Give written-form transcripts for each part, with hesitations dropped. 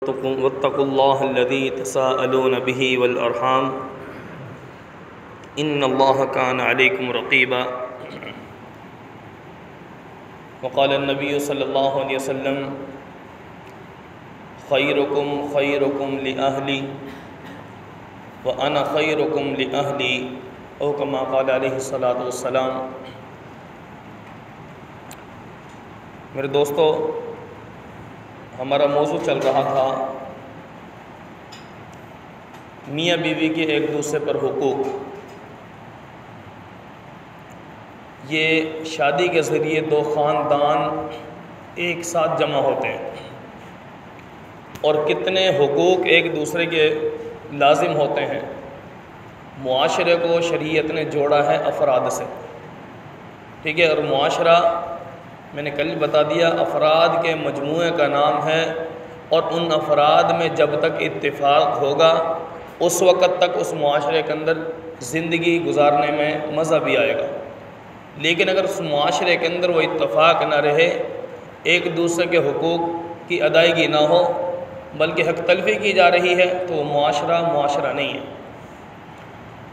واتقوا الله الذي تساءلون به والأرحام إن الله كان عليكم رقيبا وقال النبي صلى الله عليه وسلم خيركم خيركم لأهلي وأنا خيركم لأهلي او كما قال عليه الصلاة والسلام۔ میرے دوستو، ہمارا موضوع چل رہا تھا میاں بیوی کے ایک دوسرے پر حقوق۔ یہ شادی کے ذریعے دو خاندان ایک ساتھ جمع ہوتے ہیں اور کتنے حقوق ایک دوسرے کے لازم ہوتے ہیں۔ معاشرے کو شریعت نے جوڑا ہے افراد سے، ٹھیک ہے، اور معاشرہ میں نے کل بتا دیا افراد کے مجموعے کا نام ہے، اور ان افراد میں جب تک اتفاق ہوگا اس وقت تک اس معاشرے کے اندر زندگی گزارنے میں مزہ بھی آئے گا۔ لیکن اگر اس معاشرے کے اندر وہ اتفاق نہ رہے، ایک دوسرے کے حقوق کی ادائیگی نہ ہو بلکہ حق تلفی کی جا رہی ہے، تو وہ معاشرہ نہیں ہے۔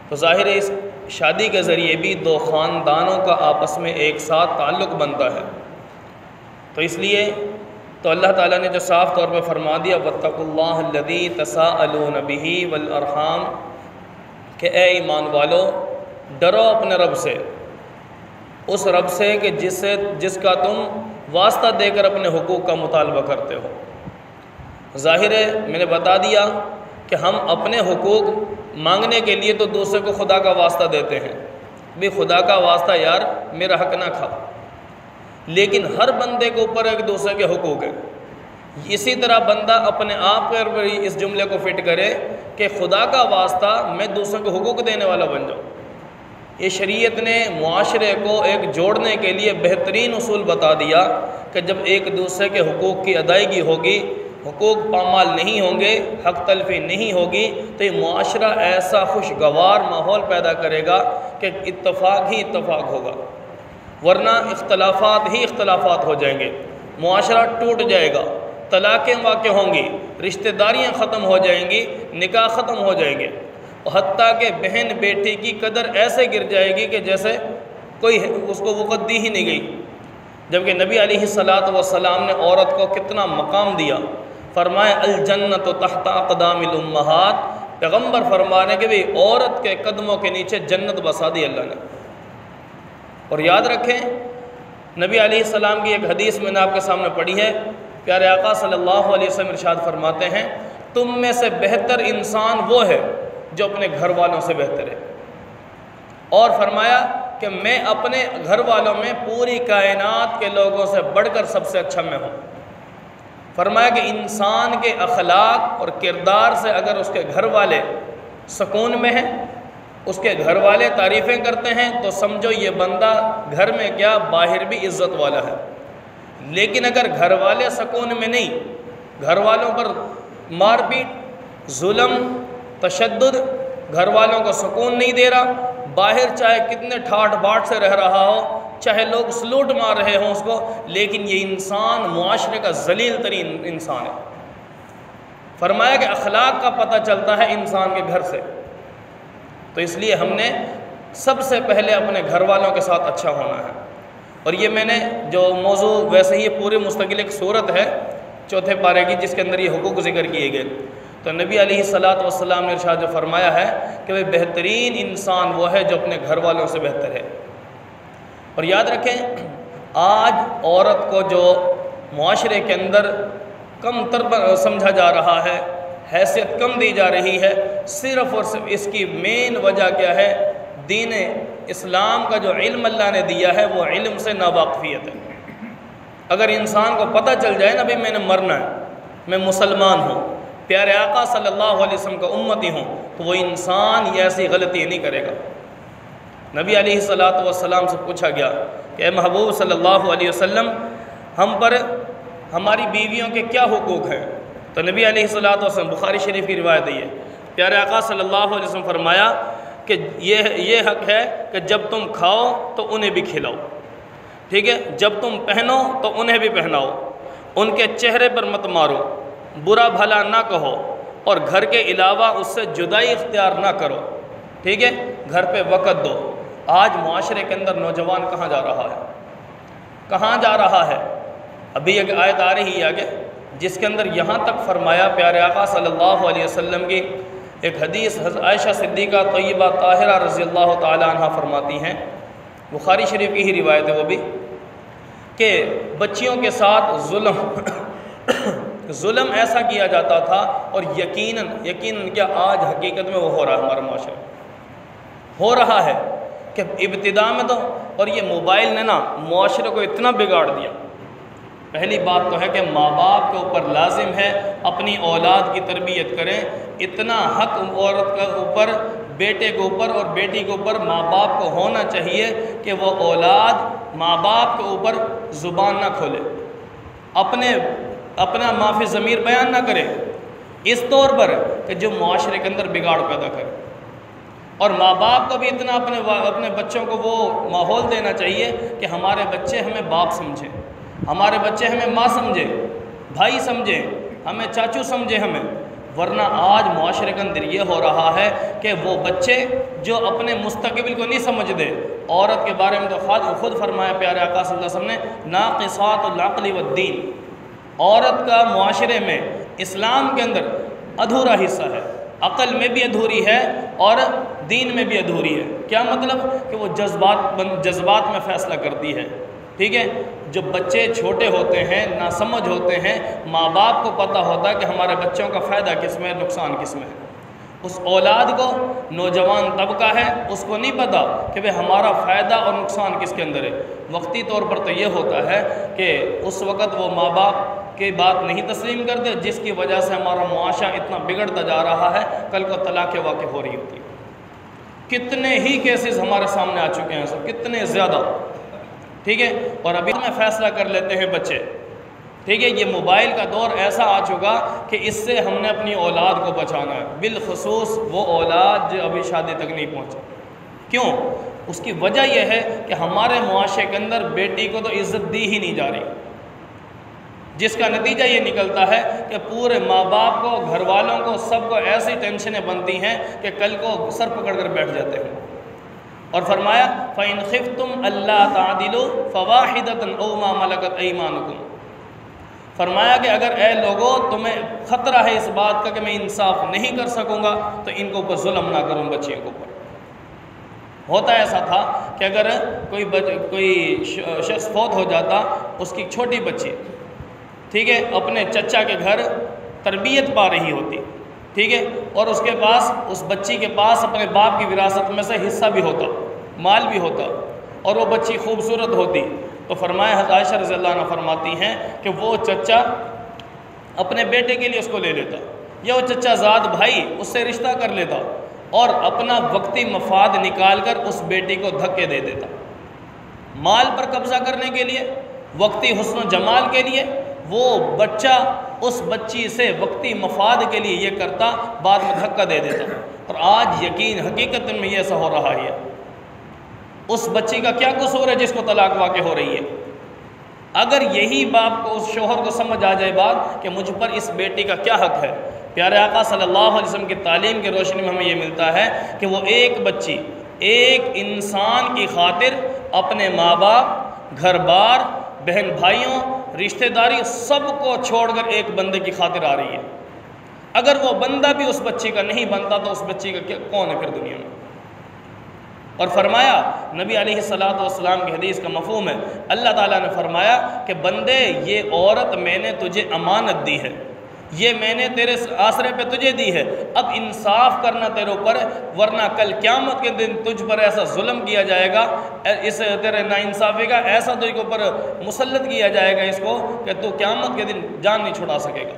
تو ظاہر ہے اس شادی کے ذریعے بھی دو خاندانوں کا آپس میں ایک ساتھ تعلق بنتا ہے۔ تو اس لیے تو اللہ تعالیٰ نے جو صاف طور پہ فرما دیا واتقوا اللہ الذی تساءلون بہ والارحام، کہ اے ایمان والو ڈرو اپنے رب سے، اس رب سے کہ جس کا تم واسطہ دے کر اپنے حقوق کا مطالبہ کرتے ہو۔ ظاہر ہے میں نے بتا دیا کہ ہم اپنے حقوق مانگنے کے لیے تو دوسرے کو خدا کا واسطہ دیتے ہیں، بھی خدا کا واسطہ یار میرا حق نہ کھا، لیکن ہر بندے کے اوپر ایک دوسرے کے حقوق ہیں۔ اسی طرح بندہ اپنے آپ پر اس جملے کو فٹ کرے کہ خدا کا واسطہ میں دوسروں کو حقوق دینے والا بن جاؤں۔ یہ شریعت نے معاشرے کو ایک جوڑنے کے لیے بہترین اصول بتا دیا کہ جب ایک دوسرے کے حقوق کی ادائیگی ہوگی، حقوق پامال نہیں ہوں گے، حق تلفی نہیں ہوگی، تو یہ معاشرہ ایسا خوشگوار ماحول پیدا کرے گا کہ اتفاق ہی اتفاق ہوگا، ورنہ اختلافات ہی اختلافات ہو جائیں گے، معاشرہ ٹوٹ جائے گا، طلاقیں واقع ہوں گی، رشتہ داریاں ختم ہو جائیں گی، نکاح ختم ہو جائیں گے، حتیٰ کہ بہن بیٹی کی قدر ایسے گر جائے گی کہ جیسے کوئی اس کو وقت دی ہی نہیں گئی۔ جبکہ نبی علیہ السلام نے عورت کو کتنا مقام دیا، فرمایا الجنت تحت اقدام الامہات، پیغمبر فرمانے کہ بھی عورت کے قدموں کے نیچے جنت بسا دی اللہ نے۔ اور یاد رکھیں نبی علیہ السلام کی ایک حدیث میں نے آپ کے سامنے پڑھی ہے، پیارے آقا صلی اللہ علیہ وسلم ارشاد فرماتے ہیں تم میں سے بہتر انسان وہ ہے جو اپنے گھر والوں سے بہتر ہے، اور فرمایا کہ میں اپنے گھر والوں میں پوری کائنات کے لوگوں سے بڑھ کر سب سے اچھا میں ہوں۔ فرمایا کہ انسان کے اخلاق اور کردار سے اگر اس کے گھر والے سکون میں ہیں، اس کے گھر والے تعریفیں کرتے ہیں، تو سمجھو یہ بندہ گھر میں کیا باہر بھی عزت والا ہے۔ لیکن اگر گھر والے سکون میں نہیں، گھر والوں پر مار پیٹ، ظلم، تشدد، گھر والوں کو سکون نہیں دے رہا، باہر چاہے کتنے ٹھاٹ باٹ سے رہ رہا ہو، چاہے لوگ سلوٹ مار رہے ہوں اس کو، لیکن یہ انسان معاشرے کا ذلیل ترین انسان ہے۔ فرمایا کہ اخلاق کا پتہ چلتا ہے انسان کے گھر سے، تو اس لیے ہم نے سب سے پہلے اپنے گھر والوں کے ساتھ اچھا ہونا ہے۔ اور یہ میں نے جو موضوع ویسے ہی پورے مستقل ایک صورت ہے 4 پارے کی جس کے اندر یہ حقوق ذکر کیے گئے، تو نبی علیہ السلام نے ارشاد جو فرمایا ہے کہ وہ بہترین انسان وہ ہے جو اپنے گھر والوں سے بہتر ہے۔ اور یاد رکھیں آج عورت کو جو معاشرے کے اندر کم تر سمجھا جا رہا ہے، حیثیت کم دی جا رہی ہے، صرف اور صرف اس کی مین وجہ کیا ہے؟ دین اسلام کا جو علم اللہ نے دیا ہے وہ علم سے ناواقفیت ہے۔ اگر انسان کو پتہ چل جائے نا بھی میں نے مرنا ہے، میں مسلمان ہوں، پیارے آقا صلی اللہ علیہ وسلم کا امتی ہوں، تو وہ انسان یہ ایسی غلطی نہیں کرے گا۔ نبی علیہ السلام سے پوچھا گیا کہ اے محبوب صلی اللہ علیہ وسلم ہم پر ہماری بیویوں کے کیا حقوق ہیں؟ تو نبی علیہ السلام بخاری شریف کی روایت ہے، پیارے آقا صلی اللہ علیہ وسلم فرمایا کہ یہ حق ہے کہ جب تم کھاؤ تو انہیں بھی کھلاؤ، ٹھیک ہے، جب تم پہنو تو انہیں بھی پہناؤ، ان کے چہرے پر مت مارو، برا بھلا نہ کہو اور گھر کے علاوہ اس سے جدائی اختیار نہ کرو، ٹھیک ہے، گھر پہ وقت دو۔ آج معاشرے کے اندر نوجوان کہاں جا رہا ہے؟ کہاں جا رہا ہے؟ ابھی ایک آیت آ رہی ہے آگے جس کے اندر یہاں تک فرمایا، پیارے آقا صلی اللہ علیہ وسلم کی ایک حدیث عائشہ صدیقہ طیبہ طاہرہ رضی اللہ تعالی عنہ فرماتی ہیں، بخاری شریف کی ہی روایت ہے وہ بھی، کہ بچیوں کے ساتھ ظلم ایسا کیا جاتا تھا، اور یقیناً کیا آج حقیقت میں وہ ہو رہا ہے، ہمارا معاشرہ ہو رہا ہے کہ ابتدا میں تو، اور یہ موبائل نے نا معاشرے کو اتنا بگاڑ دیا۔ پہلی بات تو ہے کہ ماں باپ کے اوپر لازم ہے اپنی اولاد کی تربیت کریں، اتنا حق عورت کے اوپر، بیٹے کے اوپر اور بیٹی کے اوپر ماں باپ کو ہونا چاہیے کہ وہ اولاد ماں باپ کے اوپر زبان نہ کھولے، اپنا معافی ضمیر بیان نہ کرے، اس طور پر کہ جو معاشرے کے اندر بگاڑ پیدا کرے۔ اور ماں باپ کو بھی اتنا اپنے بچوں کو وہ ماحول دینا چاہیے کہ ہمارے بچے ہمیں باپ سمجھیں، ہمارے بچے ہمیں ماں سمجھیں، بھائی سمجھیں، ہمیں چاچو سمجھیں ہمیں۔ ورنہ آج معاشرے کے اندر یہ ہو رہا ہے کہ وہ بچے جو اپنے مستقبل کو نہیں سمجھتے، عورت کے بارے میں تو خود فرمایا پیارے آقا صلی اللہ علیہ وسلم نے، ناقصات العقل والدین، عورت کا معاشرے میں اسلام کے اندر ادھورا حصہ ہے، عقل میں بھی ادھوری ہے اور دین میں بھی ادھوری ہے۔ کیا مطلب؟ کہ وہ جذبات میں فیصلہ کرتی ہے، ٹھیک ہے۔ جب بچے چھوٹے ہوتے ہیں، ناسمجھ ہوتے ہیں، ماں باپ کو پتہ ہوتا ہے کہ ہمارے بچوں کا فائدہ کس میں ہے، نقصان کس میں ہے۔ اس اولاد کو، نوجوان طبقہ ہے، اس کو نہیں پتہ کہ بھئی ہمارا فائدہ اور نقصان کس کے اندر ہے۔ وقتی طور پر تو یہ ہوتا ہے کہ اس وقت وہ ماں باپ کی بات نہیں تسلیم کرتے، جس کی وجہ سے ہمارا معاشرہ اتنا بگڑتا جا رہا ہے، کل کو طلاق واقع ہو رہی ہوتی ہے۔ کتنے ہی کیسز ہمارے سامنے آ چکے ہیں سب، کتنے زیادہ، ٹھیک ہے۔ اور ابھی میں فیصلہ کر لیتے ہیں بچے، ٹھیک ہے۔ یہ موبائل کا دور ایسا آ چکا کہ اس سے ہم نے اپنی اولاد کو بچانا ہے، بالخصوص وہ اولاد جو ابھی شادی تک نہیں پہنچا۔ کیوں؟ اس کی وجہ یہ ہے کہ ہمارے معاشرے کے اندر بیٹی کو تو عزت دی ہی نہیں جا رہی، جس کا نتیجہ یہ نکلتا ہے کہ پورے ماں باپ کو، گھر والوں کو، سب کو ایسی ٹینشنیں بنتی ہیں کہ کل کو سر پکڑ کر بیٹھ جاتے ہیں۔ اور فرمایا فَإِنْ خِفْتُمْ أَلَّا تَعْدِلُوا فَوَاحِدَةً أَوْ مَا مَلَكَتْ أَيْمَانُكُمْ، فرمایا کہ اگر اے لوگوں تمہیں خطرہ ہے اس بات کا کہ میں انصاف نہیں کر سکوں گا تو ان کے اوپر ظلم نہ کروں، بچیوں کے اوپر۔ ہوتا ایسا تھا کہ اگر کوئی شخص فوت ہو جاتا، اس کی چھوٹی بچی، ٹھیک ہے، اپنے چچا کے گھر تربیت پا رہی ہوتی، ٹھیک ہے، اور اس کے پاس، اس بچی کے پاس اپنے باپ کی وراثت میں سے حصہ بھی ہوتا، مال بھی ہوتا، اور وہ بچی خوبصورت ہوتی، تو فرمایا حضرت عائشہ رضی اللہ عنہ فرماتی ہیں کہ وہ چچا اپنے بیٹے کے لیے اس کو لے لیتا، یا وہ چچا زاد بھائی اس سے رشتہ کر لیتا، اور اپنا وقتی مفاد نکال کر اس بیٹی کو دھکے دے دیتا، مال پر قبضہ کرنے کے لیے، وقتی حسن و جمال کے لیے۔ وہ بچہ اس بچی سے وقتی مفاد کے لیے یہ کرتا، بعد میں دھکا دے دیتا۔ اور آج یقین حقیقت میں یہ ایسا ہو رہا ہے۔ اس بچی کا کیا قصور ہے جس کو طلاق واقع ہو رہی ہے؟ اگر یہی باپ کو، اس شوہر کو سمجھ آ جائے بات کہ مجھ پر اس بیٹی کا کیا حق ہے، پیارے آقا صلی اللہ علیہ وسلم کی تعلیم کی روشنی میں ہمیں یہ ملتا ہے کہ وہ ایک بچی، ایک انسان کی خاطر اپنے ماں باپ، گھر بار، بہن بھائیوں، رشتہ داری سب کو چھوڑ کر ایک بندے کی خاطر آ رہی ہے۔ اگر وہ بندہ بھی اس بچی کا نہیں بنتا تو اس بچی کا کون ہے پھر دنیا میں؟ اور فرمایا، نبی علیہ الصلوۃ والسلام کی حدیث کا مفہوم ہے، اللہ تعالیٰ نے فرمایا کہ بندے یہ عورت میں نے تجھے امانت دی ہے، یہ میں نے تیرے آسرے پہ تجھے دی ہے، اب انصاف کرنا تیرے اوپر ہے، ورنہ کل قیامت کے دن تجھ پر ایسا ظلم کیا جائے گا، اس تیرے ناانصافی کا ایسا تجھ کے اوپر مسلط کیا جائے گا اس کو کہ تو قیامت کے دن جان نہیں چھڑا سکے گا۔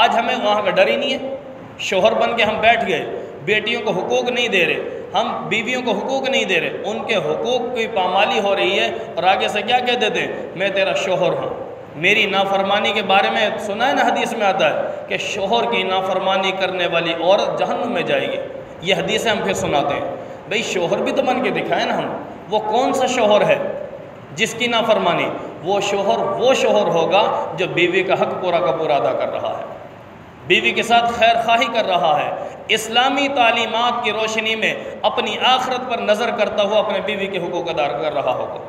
آج ہمیں وہاں کا ڈر ہی نہیں ہے، شوہر بن کے ہم بیٹھ گئے، بیٹیوں کو حقوق نہیں دے رہے، ہم بیویوں کو حقوق نہیں دے رہے، ان کے حقوق کی پامالی ہو رہی ہے، اور آگے سے کیا کہہ دیتے ہیں، میں تیرا شوہر ہوں۔ میری نافرمانی کے بارے میں سنا ہے نا، حدیث میں آتا ہے کہ شوہر کی نافرمانی کرنے والی عورت جہنم میں جائے گی۔ یہ حدیثیں ہم پھر سناتے ہیں، بھئی شوہر بھی تو بن کے دکھائیں نا ہم، وہ کون سا شوہر ہے جس کی نافرمانی؟ وہ شوہر ہوگا جو بیوی کا حق پورا کا پورا ادا کر رہا ہے، بیوی کے ساتھ خیر خواہی کر رہا ہے، اسلامی تعلیمات کی روشنی میں اپنی آخرت پر نظر کرتا ہوا اپنے بیوی کے حقوق ادا کر رہا ہوگا۔